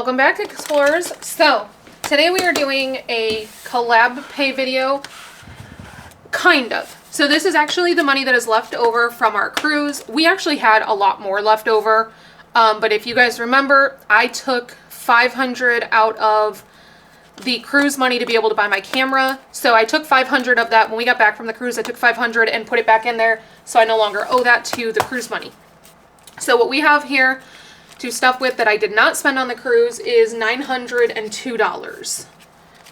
Welcome back, Explorers. So today we are doing a collab pay video, kind of. So this is actually the money that is left over from our cruise. We actually had a lot more left over, but if you guys remember, I took $500 out of the cruise money to be able to buy my camera. So I took $500 of that when we got back from the cruise. I took $500 and put it back in there, so I no longer owe that to the cruise money. So what we have here to stuff with that I did not spend on the cruise is $902.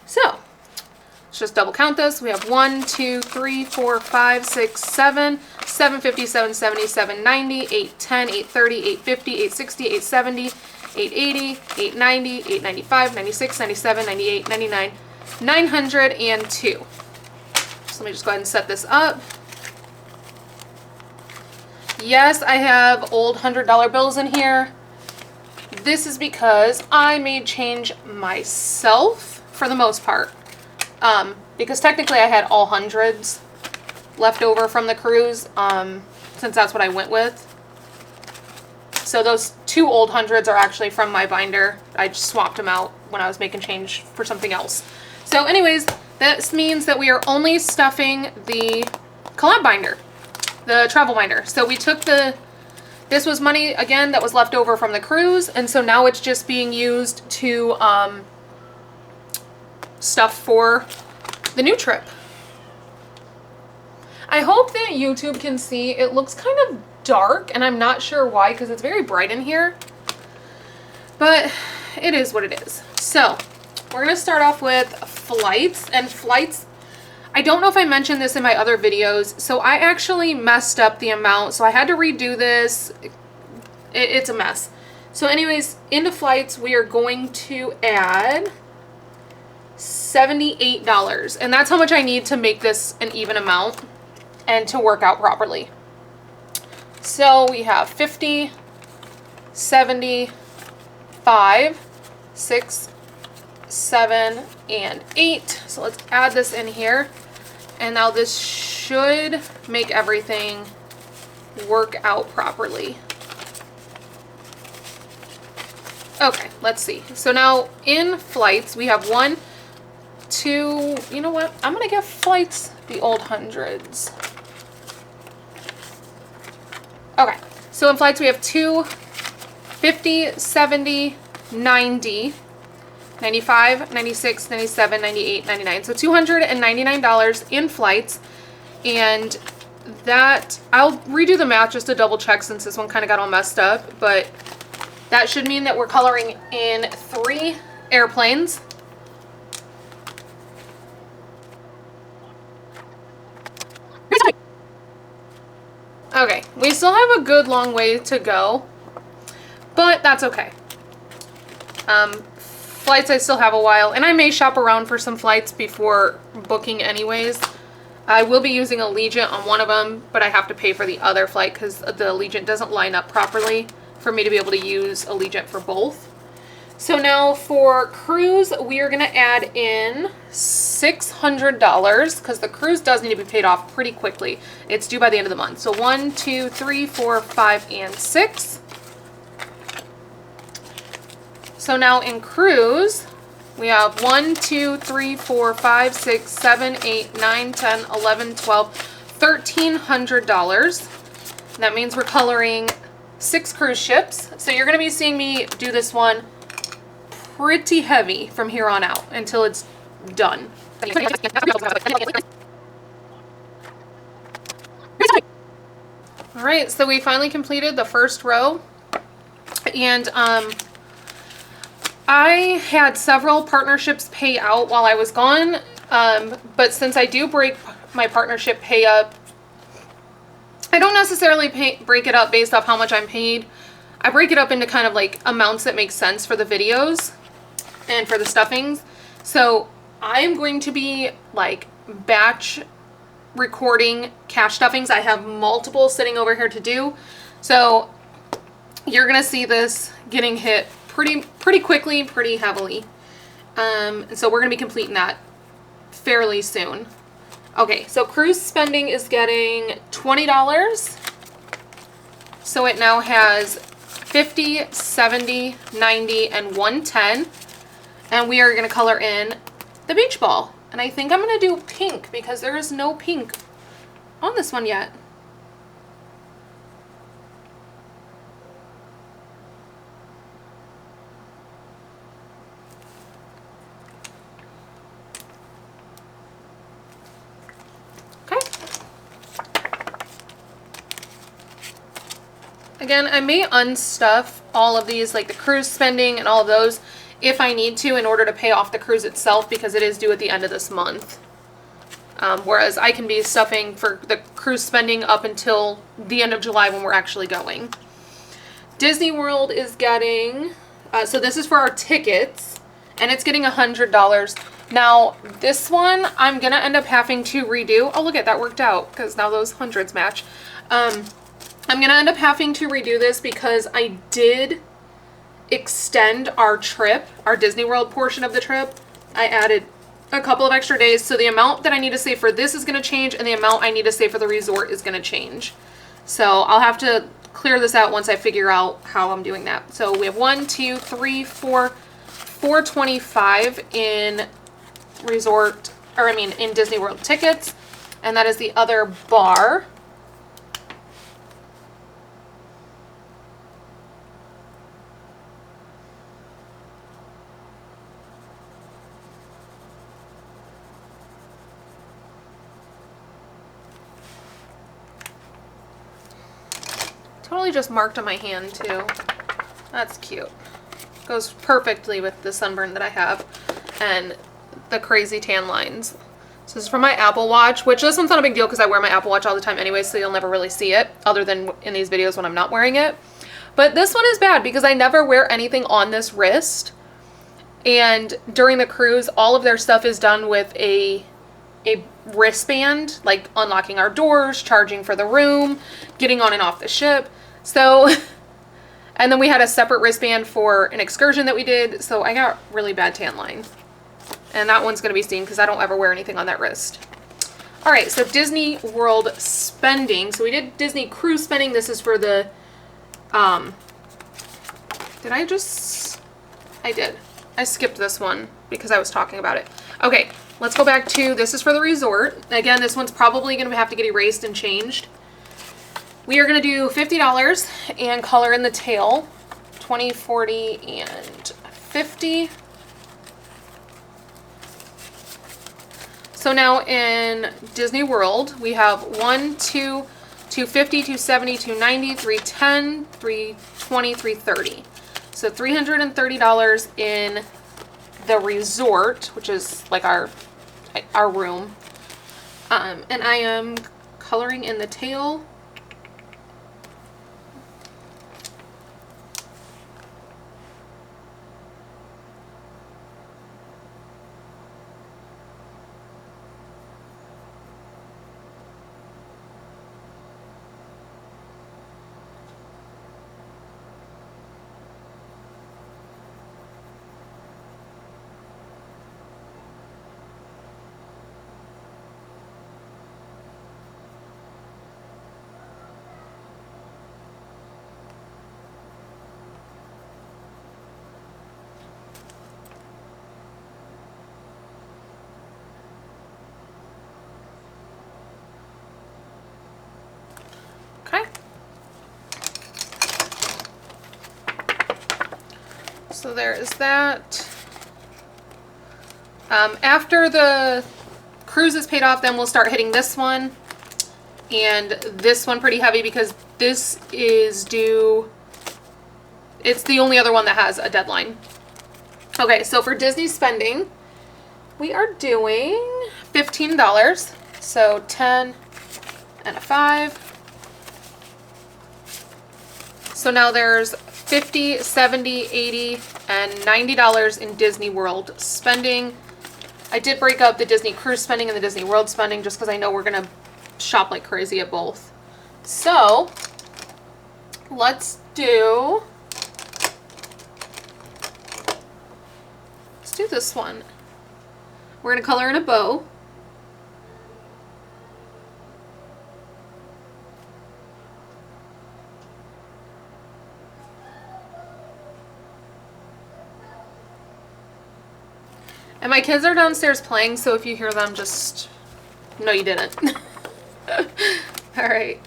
So let's just double count this. We have 1, 2, 3, 4, 5, 6, 7, 750, 770, 790, 810, 830, 850, 860, 870, 880, 890, 895, 96, 97, 98, 99, 902. So let me just go ahead and set this up. Yes, I have old $100 bills in here. This is because I made change myself for the most part. Because technically I had all hundreds left over from the cruise, since that's what I went with. So those two old hundreds are actually from my binder. I just swapped them out when I was making change for something else. So anyways, this means that we are only stuffing the collab binder, the travel binder. So we took this was money, again, that was left over from the cruise, and so now it's just being used to stuff for the new trip. I hope that YouTube can see. It looks kind of dark, and I'm not sure why, because it's very bright in here. But it is what it is. So we're going to start off with flights, and flights, I don't know if I mentioned this in my other videos, so I actually messed up the amount, so I had to redo this. It's a mess. So anyways, into flights, we are going to add $78, and that's how much I need to make this an even amount and to work out properly. So we have 50, 70, 5, 6, 7, and 8. So let's add this in here. And now this should make everything work out properly. Okay, let's see. So now in flights, we have 1, 2, you know what? I'm going to give flights the old hundreds. Okay, so in flights we have 2, 50, 70, 90, 95, 96, 97, 98, 99. So $299 in flights. And that, I'll redo the math just to double check since this one kind of got all messed up. But that should mean that we're coloring in 3 airplanes. Okay, we still have a good long way to go, but that's okay. Flights, I still have a while, and I may shop around for some flights before booking anyways. I will be using Allegiant on one of them, but I have to pay for the other flight because the Allegiant doesn't line up properly for me to be able to use Allegiant for both. So now for cruise, we are going to add in $600 because the cruise does need to be paid off pretty quickly. It's due by the end of the month. So 1, 2, 3, 4, 5, and 6. So now in cruise, we have 1, 2, 3, 4, 5, 6, 7, 8, 9, 10, 11, 12, $1,300. That means we're coloring 6 cruise ships. So you're going to be seeing me do this one pretty heavy from here on out until it's done. All right, so we finally completed the first row, and I had several partnerships pay out while I was gone, but since I do break my partnership pay up, I don't necessarily break it up based off how much I'm paid. I break it up into kind of like amounts that make sense for the videos and for the stuffings. So I'm going to be like batch recording cash stuffings. I have multiple sitting over here to do. So you're going to see this getting hit pretty quickly, pretty heavily. So we're going to be completing that fairly soon. Okay, so cruise spending is getting $20. So it now has 50, 70, 90, and 110. And we are going to color in the beach ball. And I think I'm going to do pink because there is no pink on this one yet. Again, I may unstuff all of these, like the cruise spending and all of those, if I need to in order to pay off the cruise itself, because it is due at the end of this month. Whereas I can be stuffing for the cruise spending up until the end of July when we're actually going. Disney World is getting, so this is for our tickets, and it's getting $100. Now, this one, I'm going to end up having to redo. Oh, look at that, worked out, because now those hundreds match. I'm going to end up having to redo this because I did extend our trip, our Disney World portion of the trip. I added a couple of extra days, so the amount that I need to save for this is going to change, and the amount I need to save for the resort is going to change. So I'll have to clear this out once I figure out how I'm doing that. So we have 425 in resort, or I mean in Disney World tickets, and that is the other bar. Totally just marked on my hand too. That's cute. Goes perfectly with the sunburn that I have and the crazy tan lines. So this is from my Apple Watch, which this one's not a big deal because I wear my Apple Watch all the time anyway, so you'll never really see it other than in these videos when I'm not wearing it. But this one is bad because I never wear anything on this wrist. And during the cruise, all of their stuff is done with a wristband, like unlocking our doors, charging for the room, getting on and off the ship. So, and then we had a separate wristband for an excursion that we did, so I got really bad tan line. And that one's going to be seen because I don't ever wear anything on that wrist. All right, so Disney World spending. So we did Disney cruise spending. This is for the, I did. I skipped this one because I was talking about it. Okay, let's go back to, this is for the resort. Again, this one's probably going to have to get erased and changed. We are going to do $50 and color in the tail. 20, 40, and 50. So now in Disney World, we have 1, 2, 250, 270, 290, 310, 320, 330. So $330 in the resort, which is like our room. And I am coloring in the tail. Okay. So there is that. After the cruise is paid off, then we'll start hitting this one and this one pretty heavy because this is due. It's the only other one that has a deadline. Okay, so for Disney spending, we are doing $15. So 10 and a 5. So now there's $50, $70, $80, and $90 in Disney World spending. I did break up the Disney cruise spending and the Disney World spending just because I know we're going to shop like crazy at both. So let's do this one. We're going to color in a bow. And my kids are downstairs playing, so if you hear them, just no, you didn't. All right.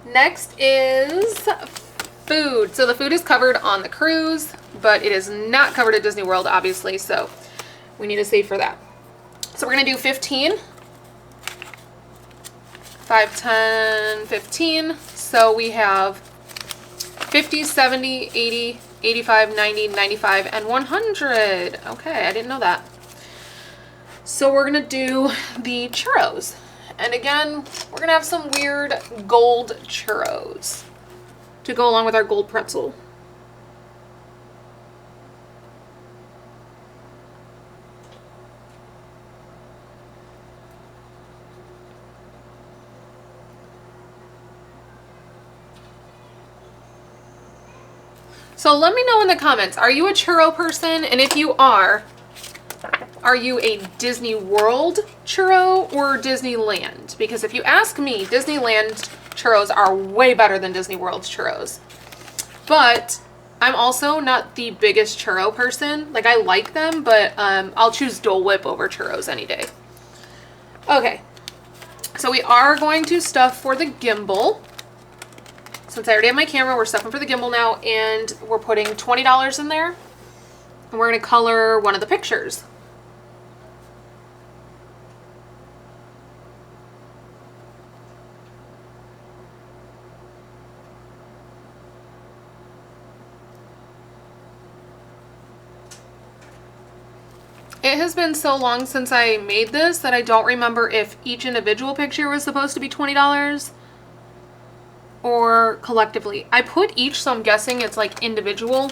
Next is food. So the food is covered on the cruise, but it is not covered at Disney World, obviously, so we need to save for that. So we're going to do 15. 5, 10, 15. So we have 50, 70, 80, 85, 90, 95, and 100. Okay, I didn't know that. So we're going to do the churros. And again, we're going to have some weird gold churros to go along with our gold pretzel. So let me know in the comments, are you a churro person? And if you are you a Disney World churro or Disneyland? Because if you ask me, Disneyland churros are way better than Disney World's churros. But I'm also not the biggest churro person. Like, I like them, but I'll choose Dole Whip over churros any day. Okay, so we are going to stuff for the gimbal. Since I already have my camera, we're stuffing for the gimbal now, and we're putting $20 in there. And we're going to color one of the pictures. It has been so long since I made this that I don't remember if each individual picture was supposed to be $20 or collectively. I put each, so I'm guessing it's like individual.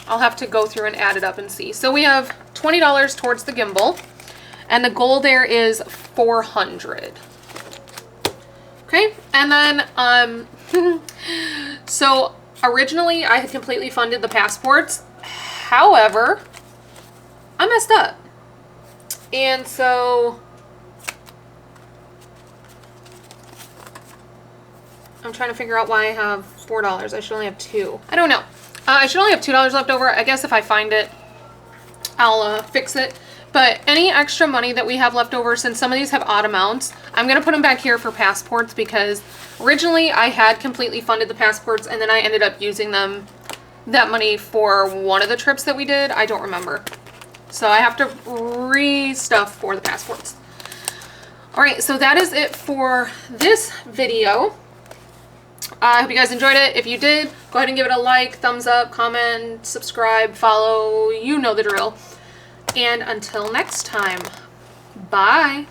I'll have to go through and add it up and see. So we have $20 towards the gimbal, and the goal there is 400. Okay, and then so originally I had completely funded the passports. However, I messed up. And so I'm trying to figure out why I have $4. I should only have $2. I don't know. I should only have $2 left over. I guess if I find it, I'll fix it. But any extra money that we have left over, since some of these have odd amounts, I'm going to put them back here for passports, because originally I had completely funded the passports and then I ended up using that money for one of the trips that we did. I don't remember. So I have to re-stuff for the passports. All right, so that is it for this video. I hope you guys enjoyed it. If you did, go ahead and give it a like, thumbs up, comment, subscribe, follow. You know the drill. And until next time, bye.